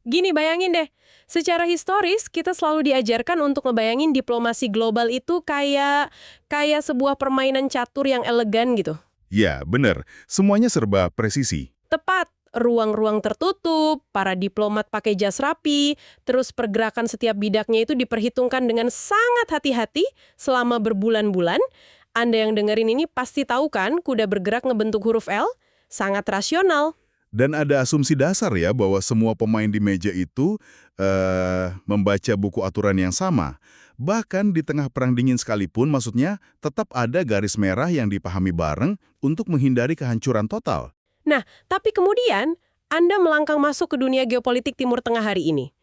Gini, bayangin deh. Secara historis, kita selalu diajarkan untuk ngebayangin diplomasi global itu kayak sebuah permainan catur yang elegan gitu. Ya, bener. Semuanya serba presisi. Tepat, ruang-ruang tertutup, para diplomat pakai jas rapi, terus pergerakan setiap bidaknya itu diperhitungkan dengan sangat hati-hati selama berbulan-bulan. Anda yang dengerin ini pasti tahu kan, kuda bergerak ngebentuk huruf L? Sangat rasional. Dan ada asumsi dasar ya bahwa semua pemain di meja itu membaca buku aturan yang sama. Bahkan di tengah perang dingin sekalipun, maksudnya tetap ada garis merah yang dipahami bareng untuk menghindari kehancuran total. Nah, tapi kemudian Anda melangkah masuk ke dunia geopolitik Timur Tengah hari ini.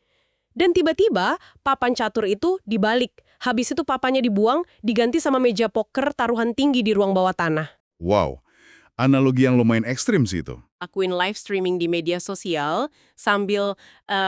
Dan tiba-tiba papan catur itu dibalik. Habis itu papannya dibuang, diganti sama meja poker taruhan tinggi di ruang bawah tanah. Wow, analogi yang lumayan ekstrim sih itu. Lakuin live streaming di media sosial sambil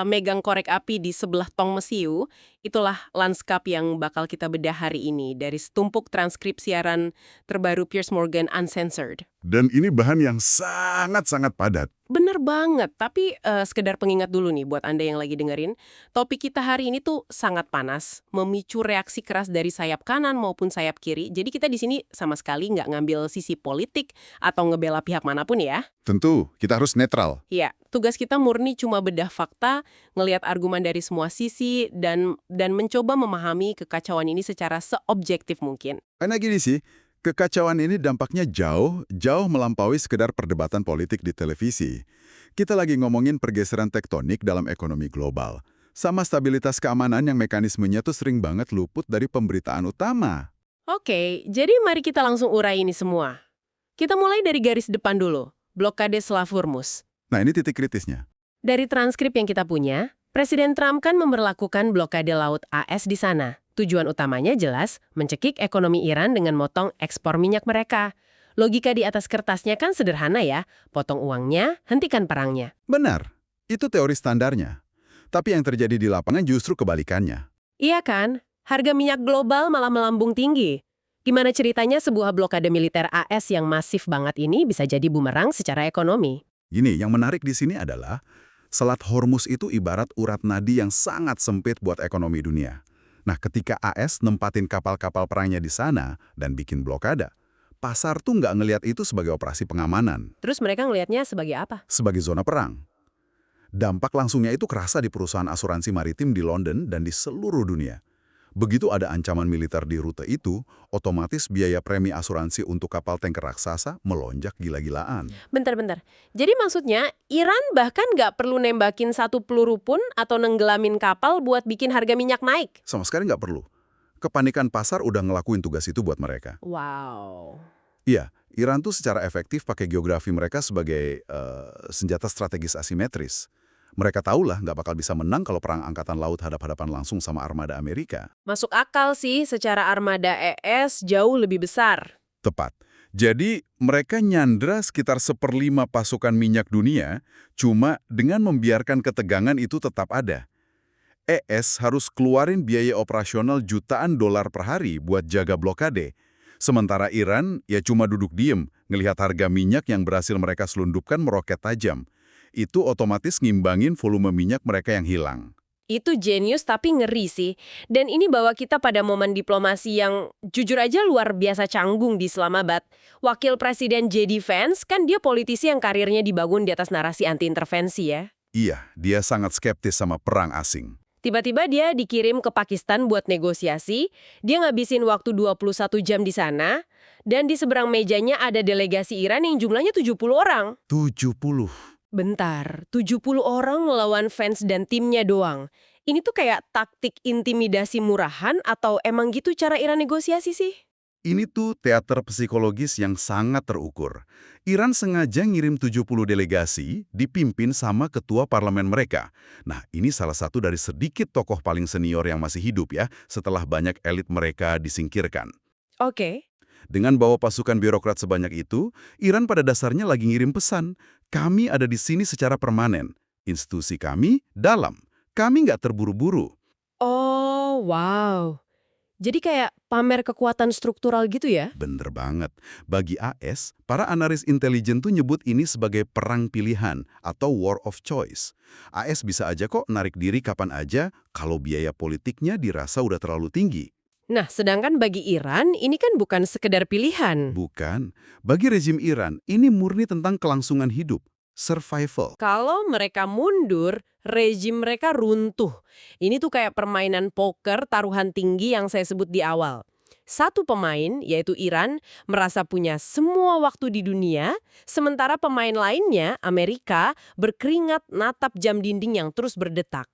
megang korek api di sebelah tong mesiu, itulah lanskap yang bakal kita bedah hari ini dari setumpuk transkrip siaran terbaru Piers Morgan Uncensored. Dan ini bahan yang sangat-sangat padat. Bener banget, tapi sekedar pengingat dulu nih buat Anda yang lagi dengerin, topik kita hari ini tuh sangat panas, memicu reaksi keras dari sayap kanan maupun sayap kiri, jadi kita di sini sama sekali nggak ngambil sisi politik atau ngebela pihak manapun ya. Tentu, kita harus netral. Ya, tugas kita murni cuma bedah fakta, ngelihat argumen dari semua sisi, dan mencoba memahami kekacauan ini secara seobjektif mungkin. Karena gini sih, kekacauan ini dampaknya jauh melampaui sekedar perdebatan politik di televisi. Kita lagi ngomongin pergeseran tektonik dalam ekonomi global. Sama stabilitas keamanan yang mekanismenya tuh sering banget luput dari pemberitaan utama. Oke, jadi mari kita langsung urai ini semua. Kita mulai dari garis depan dulu, blokade Selat Hormuz. Nah ini titik kritisnya. Dari transkrip yang kita punya, Presiden Trump kan memberlakukan blokade laut AS di sana. Tujuan utamanya jelas, mencekik ekonomi Iran dengan motong ekspor minyak mereka. Logika di atas kertasnya kan sederhana ya, potong uangnya, hentikan perangnya. Benar, itu teori standarnya. Tapi yang terjadi di lapangan justru kebalikannya. Iya kan? Harga minyak global malah melambung tinggi. Gimana ceritanya sebuah blokade militer AS yang masif banget ini bisa jadi bumerang secara ekonomi? Gini, yang menarik di sini adalah Selat Hormuz itu ibarat urat nadi yang sangat sempit buat ekonomi dunia. Nah, ketika AS nempatin kapal-kapal perangnya di sana dan bikin blokade, pasar tuh nggak ngelihat itu sebagai operasi pengamanan, Terus mereka ngelihatnya sebagai apa? sebagai zona perang. Dampak langsungnya itu kerasa di perusahaan asuransi maritim di London dan di seluruh dunia. Begitu ada ancaman militer di rute itu, otomatis biaya premi asuransi untuk kapal tanker raksasa melonjak gila-gilaan. Bentar-bentar. Jadi maksudnya, Iran bahkan nggak perlu nembakin satu peluru pun atau nenggelamin kapal buat bikin harga minyak naik? Sama sekali nggak perlu. Kepanikan pasar udah ngelakuin tugas itu buat mereka. Wow. Iya, Iran tuh secara efektif pakai geografi mereka sebagai senjata strategis asimetris. Mereka tahulah nggak bakal bisa menang kalau perang angkatan laut hadap-hadapan langsung sama armada Amerika. Masuk akal sih, secara armada ES jauh lebih besar. Tepat. Jadi, mereka nyandra sekitar 1/5 pasukan minyak dunia, cuma dengan membiarkan ketegangan itu tetap ada. ES harus keluarin biaya operasional jutaan dolar per hari buat jaga blokade. Sementara Iran ya cuma duduk diem, ngelihat harga minyak yang berhasil mereka selundupkan meroket tajam. Itu otomatis ngimbangin volume minyak mereka yang hilang. Itu jenius tapi ngeri sih. Dan ini bawa kita pada momen diplomasi yang jujur aja luar biasa canggung di Islamabad. Wakil Presiden JD Vance kan dia politisi yang karirnya dibangun di atas narasi anti-intervensi ya. Iya, dia sangat skeptis sama perang asing. Tiba-tiba dia dikirim ke Pakistan buat negosiasi, dia ngabisin waktu 21 jam di sana, dan di seberang mejanya ada delegasi Iran yang jumlahnya 70 orang. 70. Bentar, 70 orang ngelawan fans dan timnya doang. Ini tuh kayak taktik intimidasi murahan atau emang gitu cara Iran negosiasi sih? Ini tuh teater psikologis yang sangat terukur. Iran sengaja ngirim 70 delegasi dipimpin sama ketua parlemen mereka. Nah, ini salah satu dari sedikit tokoh paling senior yang masih hidup ya, setelah banyak elit mereka disingkirkan. Oke. Dengan bawa pasukan birokrat sebanyak itu, Iran pada dasarnya lagi ngirim pesan, kami ada di sini secara permanen. Institusi kami dalam. Kami nggak terburu-buru. Oh, wow. Jadi kayak pamer kekuatan struktural gitu ya? Bener banget. Bagi AS, para analis intelijen tuh nyebut ini sebagai perang pilihan atau war of choice. AS bisa aja kok narik diri kapan aja kalau biaya politiknya dirasa udah terlalu tinggi. Nah, sedangkan bagi Iran, ini kan bukan sekedar pilihan. Bukan. Bagi rezim Iran, ini murni tentang kelangsungan hidup, survival. Kalau mereka mundur, rejim mereka runtuh. Ini tuh kayak permainan poker taruhan tinggi yang saya sebut di awal. Satu pemain, yaitu Iran, merasa punya semua waktu di dunia, sementara pemain lainnya, Amerika, berkeringat natap jam dinding yang terus berdetak.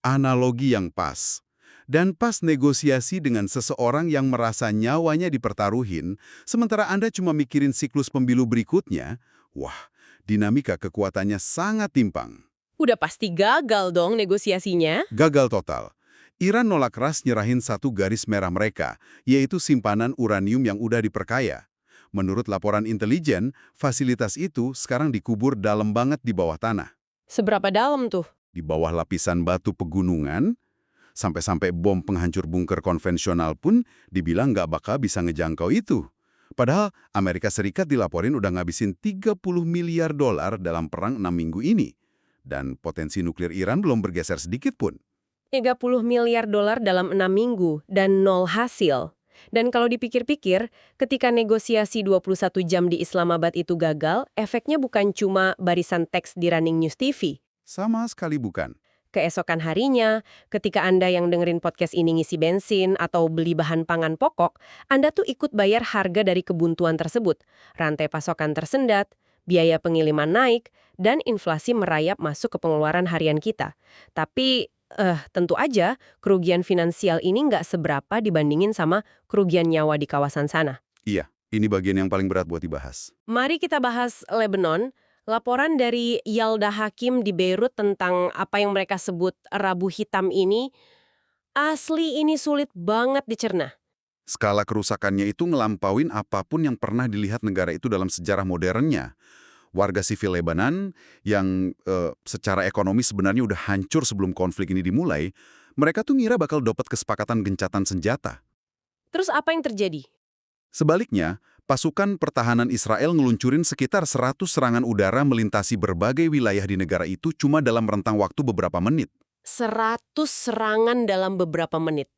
Analogi yang pas. Dan pas negosiasi dengan seseorang yang merasa nyawanya dipertaruhin, sementara Anda cuma mikirin siklus pemilu berikutnya, wah, dinamika kekuatannya sangat timpang. Udah pasti gagal dong negosiasinya. Gagal total. Iran nolak keras nyerahin satu garis merah mereka, yaitu simpanan uranium yang udah diperkaya. Menurut laporan intelijen, fasilitas itu sekarang dikubur dalam banget di bawah tanah. Seberapa dalam tuh? Di bawah lapisan batu pegunungan, sampai-sampai bom penghancur bunker konvensional pun dibilang nggak bakal bisa ngejangkau itu. Padahal Amerika Serikat dilaporin udah ngabisin 30 miliar dolar dalam perang 6 minggu ini. Dan potensi nuklir Iran belum bergeser sedikit pun. 30 miliar dolar dalam 6 minggu dan nol hasil. Dan kalau dipikir-pikir, ketika negosiasi 21 jam di Islamabad itu gagal, efeknya bukan cuma barisan teks di Running News TV. Sama sekali bukan. Keesokan harinya, ketika Anda yang dengerin podcast ini ngisi bensin atau beli bahan pangan pokok, Anda tuh ikut bayar harga dari kebuntuan tersebut. Rantai pasokan tersendat, biaya pengiriman naik, dan inflasi merayap masuk ke pengeluaran harian kita. Tapi, tentu aja kerugian finansial ini nggak seberapa dibandingin sama kerugian nyawa di kawasan sana. Iya, ini bagian yang paling berat buat dibahas. Mari kita bahas Lebanon. Laporan dari Yalda Hakim di Beirut tentang apa yang mereka sebut Rabu Hitam ini, asli ini sulit banget dicerna. Skala kerusakannya itu ngelampauin apapun yang pernah dilihat negara itu dalam sejarah modernnya. Warga sivil Lebanon yang secara ekonomi sebenarnya udah hancur sebelum konflik ini dimulai, mereka tuh ngira bakal dapat kesepakatan gencatan senjata. Terus apa yang terjadi? Sebaliknya, pasukan pertahanan Israel ngeluncurin sekitar 100 serangan udara melintasi berbagai wilayah di negara itu cuma dalam rentang waktu beberapa menit. 100 serangan dalam beberapa menit.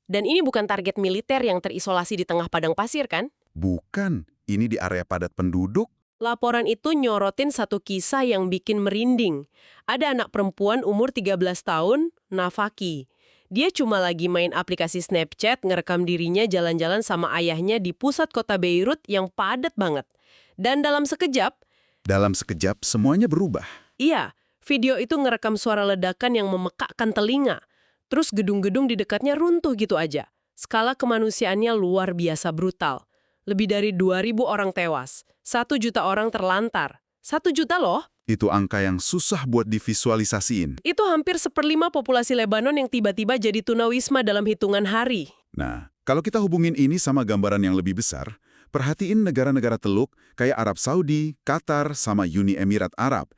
Dan ini bukan target militer yang terisolasi di tengah padang pasir, kan? Bukan, ini di area padat penduduk. Laporan itu nyorotin satu kisah yang bikin merinding. Ada anak perempuan umur 13 tahun, Nafaki. Dia cuma lagi main aplikasi Snapchat ngerekam dirinya jalan-jalan sama ayahnya di pusat kota Beirut yang padat banget. Dan dalam sekejap, semuanya berubah. iya, video itu ngerekam suara ledakan yang memekakkan telinga. Terus gedung-gedung di dekatnya runtuh gitu aja. Skala kemanusiaannya luar biasa brutal. Lebih dari 2.000 orang tewas. 1 juta orang terlantar. 1 juta loh. Itu angka yang susah buat divisualisasiin. Itu hampir 1/5 populasi Lebanon yang tiba-tiba jadi tunawisma dalam hitungan hari. Nah, kalau kita hubungin ini sama gambaran yang lebih besar, perhatiin negara-negara Teluk kayak Arab Saudi, Qatar, sama Uni Emirat Arab.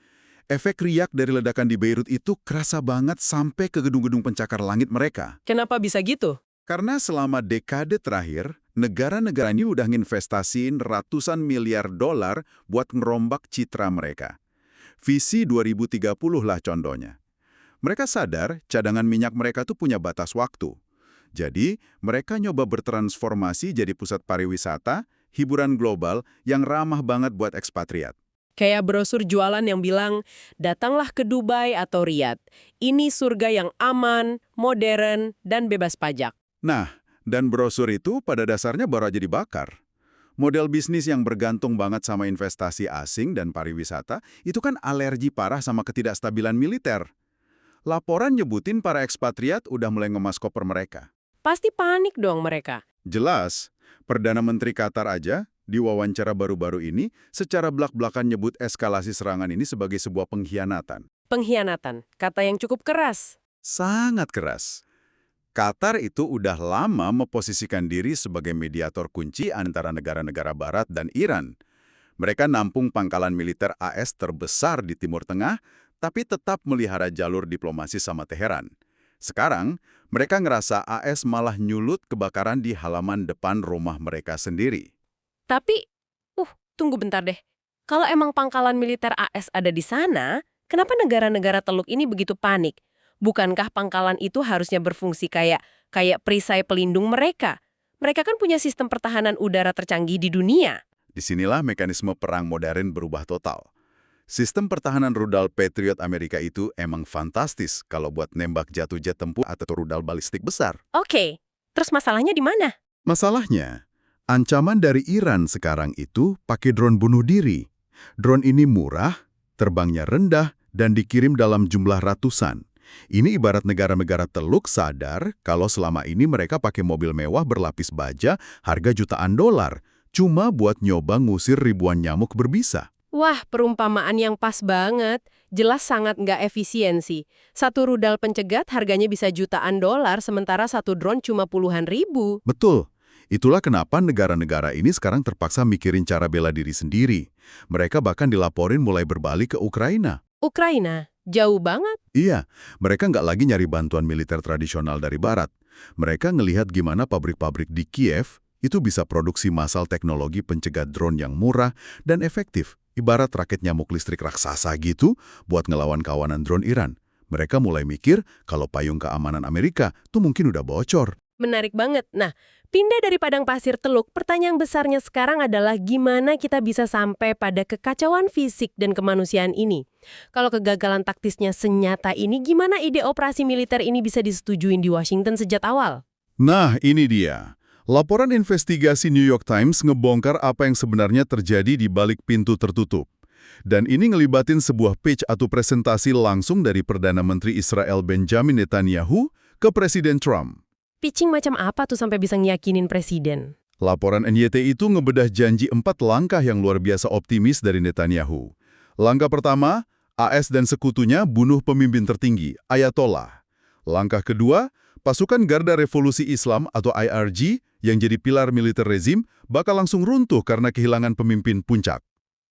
Efek riak dari ledakan di Beirut itu kerasa banget sampai ke gedung-gedung pencakar langit mereka. Kenapa bisa gitu? Karena selama dekade terakhir, negara-negara ini udah nginvestasiin ratusan miliar dolar buat ngerombak citra mereka. Visi 2030 lah contohnya. Mereka sadar cadangan minyak mereka tuh punya batas waktu. Jadi, mereka nyoba bertransformasi jadi pusat pariwisata, hiburan global yang ramah banget buat ekspatriat. Kayak brosur jualan yang bilang, datanglah ke Dubai atau Riyadh. Ini surga yang aman, modern, dan bebas pajak. Nah, dan brosur itu pada dasarnya baru aja dibakar. Model bisnis yang bergantung banget sama investasi asing dan pariwisata itu kan alergi parah sama ketidakstabilan militer. Laporan nyebutin para ekspatriat udah mulai ngemas koper mereka. Pasti panik dong mereka. Jelas, Perdana Menteri Qatar aja di wawancara baru-baru ini secara blak-blakan nyebut eskalasi serangan ini sebagai sebuah pengkhianatan. Pengkhianatan, kata yang cukup keras. Sangat keras. Qatar itu udah lama memposisikan diri sebagai mediator kunci antara negara-negara Barat dan Iran. Mereka nampung pangkalan militer AS terbesar di Timur Tengah, tapi tetap melihara jalur diplomasi sama Teheran. Sekarang, mereka ngerasa AS malah nyulut kebakaran di halaman depan rumah mereka sendiri. Tapi, tunggu bentar deh. Kalau emang pangkalan militer AS ada di sana, kenapa negara-negara Teluk ini begitu panik? Bukankah pangkalan itu harusnya berfungsi kayak perisai pelindung mereka? Mereka kan punya sistem pertahanan udara tercanggih di dunia. Disinilah mekanisme perang modern berubah total. Sistem pertahanan rudal Patriot Amerika itu emang fantastis kalau buat nembak jatuh jet tempur atau rudal balistik besar. Oke, terus masalahnya di mana? Masalahnya, ancaman dari Iran sekarang itu pakai drone bunuh diri. Drone ini murah, terbangnya rendah, dan dikirim dalam jumlah ratusan. Ini ibarat negara-negara Teluk sadar kalau selama ini mereka pakai mobil mewah berlapis baja harga jutaan dolar, cuma buat nyoba ngusir ribuan nyamuk berbisa. Wah, perumpamaan yang pas banget. Jelas sangat nggak efisiensi. Satu rudal pencegat harganya bisa jutaan dolar, sementara satu drone cuma puluhan ribu. Betul. Itulah kenapa negara-negara ini sekarang terpaksa mikirin cara bela diri sendiri. Mereka bahkan dilaporin mulai berbalik ke Ukraina. Ukraina, jauh banget. Iya, mereka nggak lagi nyari bantuan militer tradisional dari Barat. Mereka ngelihat gimana pabrik-pabrik di Kiev itu bisa produksi massal teknologi pencegat drone yang murah dan efektif. Ibarat rakit nyamuk listrik raksasa gitu buat ngelawan kawanan drone Iran. Mereka mulai mikir kalau payung keamanan Amerika tuh mungkin udah bocor. Menarik banget. Nah, pindah dari padang pasir Teluk, pertanyaan besarnya sekarang adalah gimana kita bisa sampai pada kekacauan fisik dan kemanusiaan ini. Kalau kegagalan taktisnya senyata ini, gimana ide operasi militer ini bisa disetujuin di Washington sejak awal? Nah, ini dia. Laporan investigasi New York Times ngebongkar apa yang sebenarnya terjadi di balik pintu tertutup. Dan ini ngelibatin sebuah pitch atau presentasi langsung dari Perdana Menteri Israel Benjamin Netanyahu ke Presiden Trump. Pitching macam apa tuh sampai bisa ngiyakinin presiden? Laporan NYT itu ngebedah janji 4 langkah yang luar biasa optimis dari Netanyahu. Langkah pertama, AS dan sekutunya bunuh pemimpin tertinggi, Ayatollah. Langkah kedua, pasukan Garda Revolusi Islam atau IRG yang jadi pilar militer rezim bakal langsung runtuh karena kehilangan pemimpin puncak.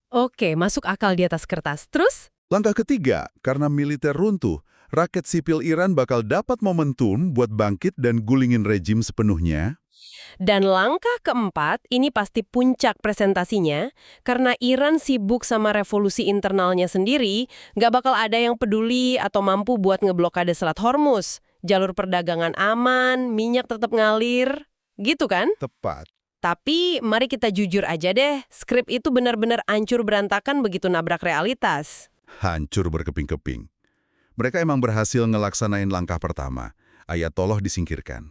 Oke, masuk akal di atas kertas. Terus? Langkah ketiga, karena militer runtuh, rakyat sipil Iran bakal dapat momentum buat bangkit dan gulingin rejim sepenuhnya. Dan langkah keempat, ini pasti puncak presentasinya, karena Iran sibuk sama revolusi internalnya sendiri, nggak bakal ada yang peduli atau mampu buat ngeblokade Selat Hormuz. Jalur perdagangan aman, minyak tetap ngalir, gitu kan? Tepat. Tapi mari kita jujur aja deh, skrip itu benar-benar hancur berantakan begitu nabrak realitas. Hancur berkeping-keping. Mereka emang berhasil ngelaksanain langkah pertama, Ayatollah disingkirkan.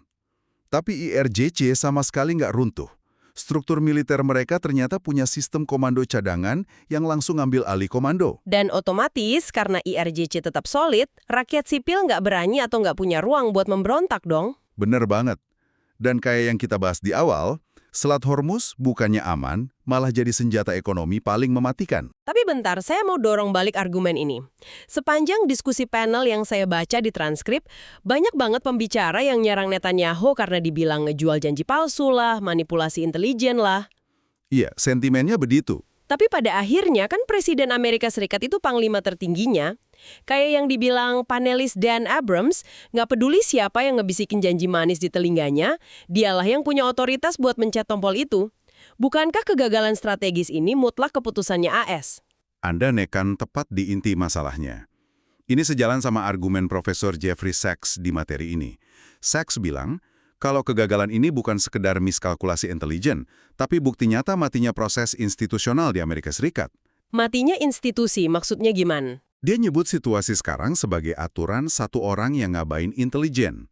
Tapi IRGC sama sekali nggak runtuh. Struktur militer mereka ternyata punya sistem komando cadangan yang langsung ngambil alih komando. Dan otomatis, karena IRGC tetap solid, rakyat sipil nggak berani atau nggak punya ruang buat memberontak dong. Bener banget. Dan kayak yang kita bahas di awal, Selat Hormuz bukannya aman, malah jadi senjata ekonomi paling mematikan. Tapi bentar, saya mau dorong balik argumen ini. Sepanjang diskusi panel yang saya baca di transkrip, banyak banget pembicara yang nyerang Netanyahu karena dibilang ngejual janji palsu lah, manipulasi intelijen lah. Iya, sentimennya begitu. Tapi pada akhirnya kan Presiden Amerika Serikat itu panglima tertingginya. Kayak yang dibilang panelis Dan Abrams, nggak peduli siapa yang ngebisikin janji manis di telinganya, dialah yang punya otoritas buat mencet tombol itu. Bukankah kegagalan strategis ini mutlak keputusannya AS? Anda nekan tepat di inti masalahnya. Ini sejalan sama argumen Profesor Jeffrey Sachs di materi ini. Sachs bilang, kalau kegagalan ini bukan sekedar miskalkulasi intelijen, tapi bukti nyata matinya proses institusional di Amerika Serikat. Matinya institusi, maksudnya gimana? Dia nyebut situasi sekarang sebagai aturan satu orang yang ngabain intelijen.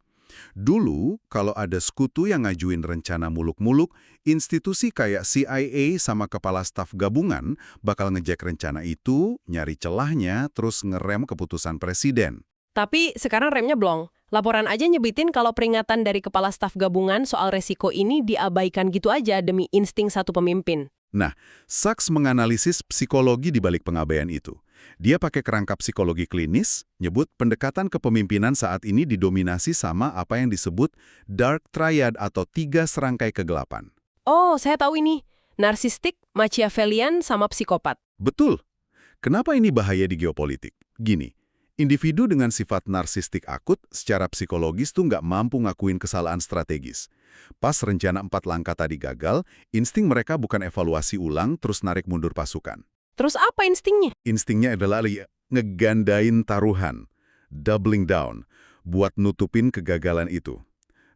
Dulu, kalau ada sekutu yang ngajuin rencana muluk-muluk, institusi kayak CIA sama kepala staf gabungan bakal ngejek rencana itu, nyari celahnya, terus ngerem keputusan presiden. Tapi sekarang remnya blong. Laporan aja nyebutin kalau peringatan dari kepala staf gabungan soal resiko ini diabaikan gitu aja demi insting satu pemimpin. Nah, Sachs menganalisis psikologi di balik pengabaian itu. Dia pakai kerangka psikologi klinis, nyebut pendekatan kepemimpinan saat ini didominasi sama apa yang disebut dark triad atau 3 serangkai kegelapan. Oh, saya tahu ini. Narsistik, Machiavellian, sama psikopat. Betul. Kenapa ini bahaya di geopolitik? Gini, Individu dengan sifat narsistik akut secara psikologis tuh nggak mampu ngakuin kesalahan strategis. Pas rencana 4 langkah tadi gagal, insting mereka bukan evaluasi ulang terus narik mundur pasukan. Terus apa instingnya? Instingnya adalah ngegandain taruhan, doubling down, buat nutupin kegagalan itu.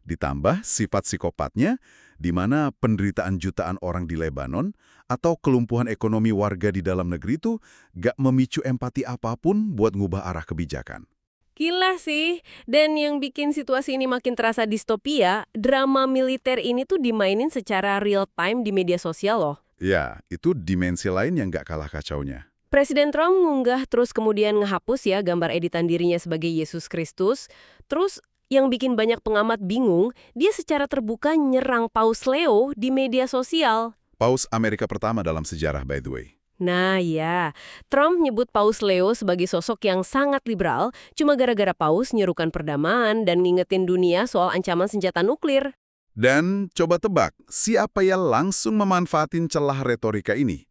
Ditambah sifat psikopatnya, di mana penderitaan jutaan orang di Lebanon atau kelumpuhan ekonomi warga di dalam negeri itu gak memicu empati apapun buat ngubah arah kebijakan. Gila sih. Dan yang bikin situasi ini makin terasa distopia, drama militer ini tuh dimainin secara real time di media sosial loh. Ya, itu dimensi lain yang gak kalah kacaunya. Presiden Trump ngunggah terus kemudian ngehapus ya gambar editan dirinya sebagai Yesus Kristus. Terus yang bikin banyak pengamat bingung, dia secara terbuka nyerang Paus Leo di media sosial. Paus Amerika pertama dalam sejarah, by the way. Nah ya, Trump nyebut Paus Leo sebagai sosok yang sangat liberal cuma gara-gara Paus nyerukan perdamaian dan ngingetin dunia soal ancaman senjata nuklir. Dan coba tebak, siapa yang langsung memanfaatin celah retorika ini?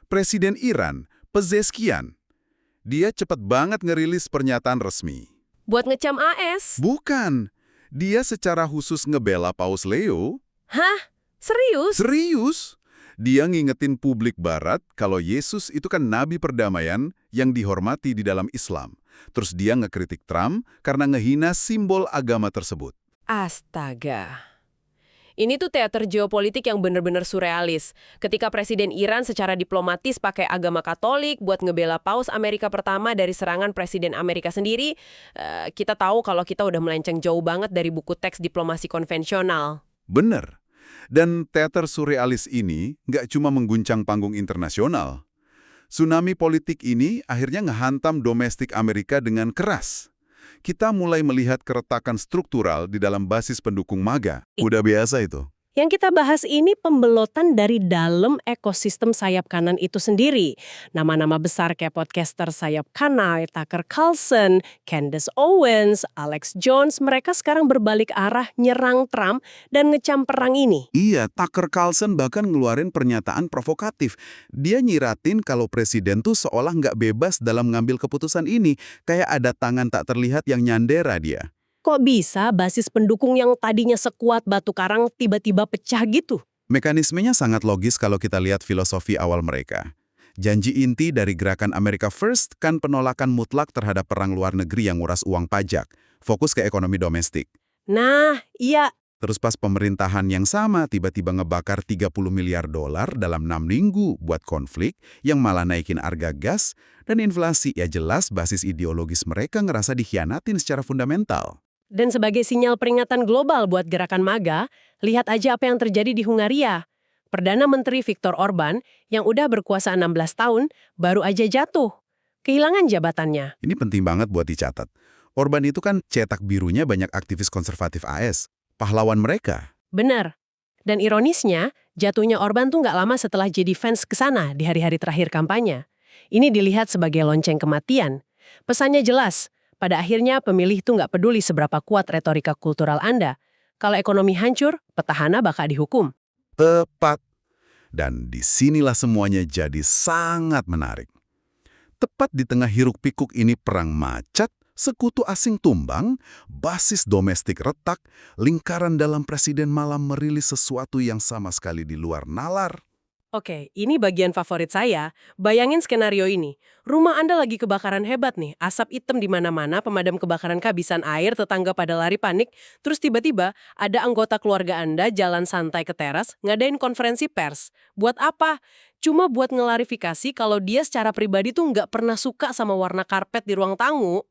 Presiden Iran, Pezeshkian. Dia cepat banget ngerilis pernyataan resmi. Buat ngecam AS. Bukan. Dia secara khusus ngebela Paus Leo. Hah? Serius? Serius? Dia ngingetin publik barat kalau Yesus itu kan nabi perdamaian yang dihormati di dalam Islam. Terus dia ngekritik Trump karena ngehina simbol agama tersebut. Astaga. Ini tuh teater geopolitik yang bener-bener surrealis. Ketika Presiden Iran secara diplomatis pakai agama Katolik buat ngebela Paus Amerika pertama dari serangan Presiden Amerika sendiri, kita tahu kalau kita udah melenceng jauh banget dari buku teks diplomasi konvensional. Bener. Dan teater surrealis ini nggak cuma mengguncang panggung internasional. Tsunami politik ini akhirnya ngehantam domestik Amerika dengan keras. Kita mulai melihat keretakan struktural di dalam basis pendukung MAGA. Udah biasa itu. Yang kita bahas ini pembelotan dari dalam ekosistem sayap kanan itu sendiri. Nama-nama besar kayak podcaster sayap kanan, Tucker Carlson, Candace Owens, Alex Jones, mereka sekarang berbalik arah nyerang Trump dan ngecam perang ini. Iya, Tucker Carlson bahkan ngeluarin pernyataan provokatif. Dia nyiratin kalau presiden tuh seolah nggak bebas dalam ngambil keputusan ini. Kayak ada tangan tak terlihat yang nyandera dia. Kok bisa basis pendukung yang tadinya sekuat batu karang tiba-tiba pecah gitu? Mekanismenya sangat logis kalau kita lihat filosofi awal mereka. Janji inti dari gerakan America First kan penolakan mutlak terhadap perang luar negeri yang nguras uang pajak, fokus ke ekonomi domestik. Nah, iya. Terus pas pemerintahan yang sama tiba-tiba ngebakar 30 miliar dolar dalam 6 minggu buat konflik yang malah naikin harga gas dan inflasi, ya jelas basis ideologis mereka ngerasa dikhianatin secara fundamental. Dan sebagai sinyal peringatan global buat gerakan MAGA, lihat aja apa yang terjadi di Hungaria. Perdana Menteri Viktor Orban, yang udah berkuasa 16 tahun, baru aja jatuh. Kehilangan jabatannya. Ini penting banget buat dicatat. Orban itu kan cetak birunya banyak aktivis konservatif AS. Pahlawan mereka. Benar. Dan ironisnya, jatuhnya Orban tuh nggak lama setelah jadi fans ke sana di hari-hari terakhir kampanye. Ini dilihat sebagai lonceng kematian. Pesannya jelas. Pada akhirnya, pemilih tuh nggak peduli seberapa kuat retorika kultural Anda. Kalau ekonomi hancur, petahana bakal dihukum. Tepat. Dan disinilah semuanya jadi sangat menarik. Tepat di tengah hiruk-pikuk ini perang macat, sekutu asing tumbang, basis domestik retak, lingkaran dalam presiden malah merilis sesuatu yang sama sekali di luar nalar. Oke, ini bagian favorit saya. Bayangin skenario ini. Rumah Anda lagi kebakaran hebat nih, asap hitam di mana-mana, pemadam kebakaran kehabisan air, tetangga pada lari panik, terus tiba-tiba ada anggota keluarga Anda jalan santai ke teras, ngadain konferensi pers. Buat apa? Cuma buat ngelarifikasi kalau dia secara pribadi tuh nggak pernah suka sama warna karpet di ruang tamu.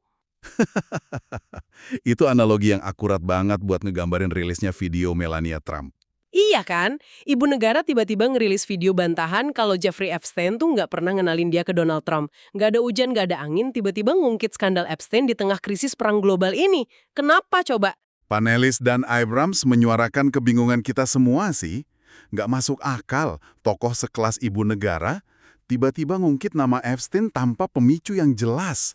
Itu analogi yang akurat banget buat ngegambarin rilisnya video Melania Trump. Iya kan? Ibu negara tiba-tiba ngerilis video bantahan kalau Jeffrey Epstein tuh nggak pernah ngenalin dia ke Donald Trump. Nggak ada hujan, nggak ada angin, tiba-tiba ngungkit skandal Epstein di tengah krisis perang global ini. Kenapa coba? Panelis dan Abrams menyuarakan kebingungan kita semua sih. Nggak masuk akal, tokoh sekelas ibu negara tiba-tiba ngungkit nama Epstein tanpa pemicu yang jelas.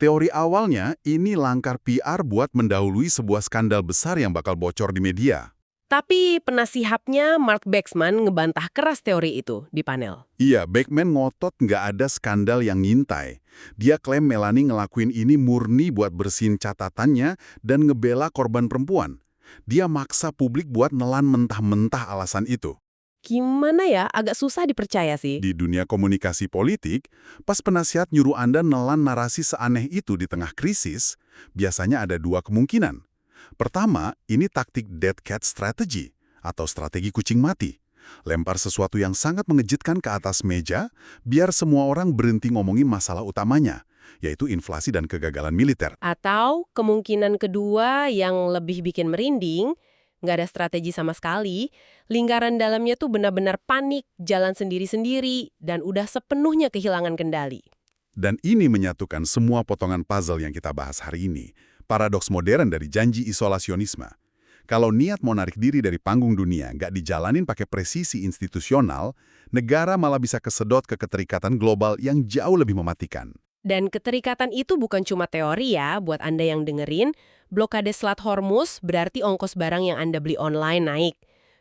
Teori awalnya ini langkah PR buat mendahului sebuah skandal besar yang bakal bocor di media. Tapi penasihatnya Mark Baxman ngebantah keras teori itu di panel. Iya, Beckman ngotot nggak ada skandal yang ngintai. Dia klaim Melanie ngelakuin ini murni buat bersihin catatannya dan ngebela korban perempuan. Dia maksa publik buat nelan mentah-mentah alasan itu. Gimana ya, agak susah dipercaya sih. Di dunia komunikasi politik, pas penasihat nyuruh Anda nelan narasi seaneh itu di tengah krisis, biasanya ada dua kemungkinan. Pertama, ini taktik dead cat strategy atau strategi kucing mati. Lempar sesuatu yang sangat mengejutkan ke atas meja, biar semua orang berhenti ngomongin masalah utamanya, yaitu inflasi dan kegagalan militer. Atau kemungkinan kedua yang lebih bikin merinding, nggak ada strategi sama sekali, lingkaran dalamnya tuh benar-benar panik, jalan sendiri-sendiri, dan udah sepenuhnya kehilangan kendali. Dan ini menyatukan semua potongan puzzle yang kita bahas hari ini. Paradoks modern dari janji isolasionisme. Kalau niat mau narik diri dari panggung dunia nggak dijalanin pakai presisi institusional, negara malah bisa kesedot ke keterikatan global yang jauh lebih mematikan. Dan keterikatan itu bukan cuma teori ya, buat Anda yang dengerin, blokade Selat Hormuz berarti ongkos barang yang Anda beli online naik.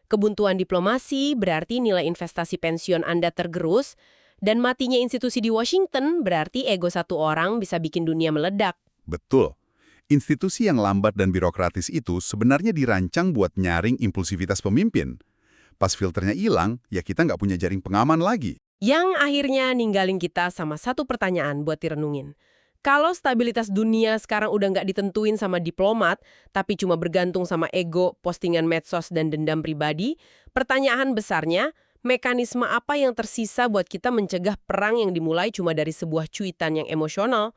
Kebuntuan diplomasi berarti nilai investasi pensiun Anda tergerus, dan matinya institusi di Washington berarti ego satu orang bisa bikin dunia meledak. Betul. Institusi yang lambat dan birokratis itu sebenarnya dirancang buat nyaring impulsivitas pemimpin. Pas filternya hilang, ya kita nggak punya jaring pengaman lagi. Yang akhirnya ninggalin kita sama satu pertanyaan buat direnungin. Kalau stabilitas dunia sekarang udah nggak ditentuin sama diplomat, tapi cuma bergantung sama ego, postingan medsos, dan dendam pribadi, pertanyaan besarnya, mekanisme apa yang tersisa buat kita mencegah perang yang dimulai cuma dari sebuah cuitan yang emosional?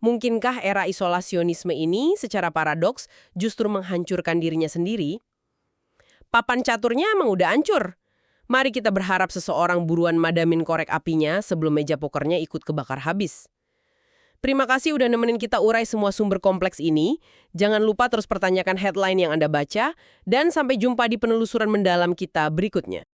Mungkinkah era isolasionisme ini secara paradoks justru menghancurkan dirinya sendiri? Papan caturnya emang udah hancur. Mari kita berharap seseorang buruan madamin korek apinya sebelum meja pokernya ikut kebakar habis. Terima kasih udah nemenin kita urai semua sumber kompleks ini. Jangan lupa terus pertanyakan headline yang Anda baca, dan sampai jumpa di penelusuran mendalam kita berikutnya.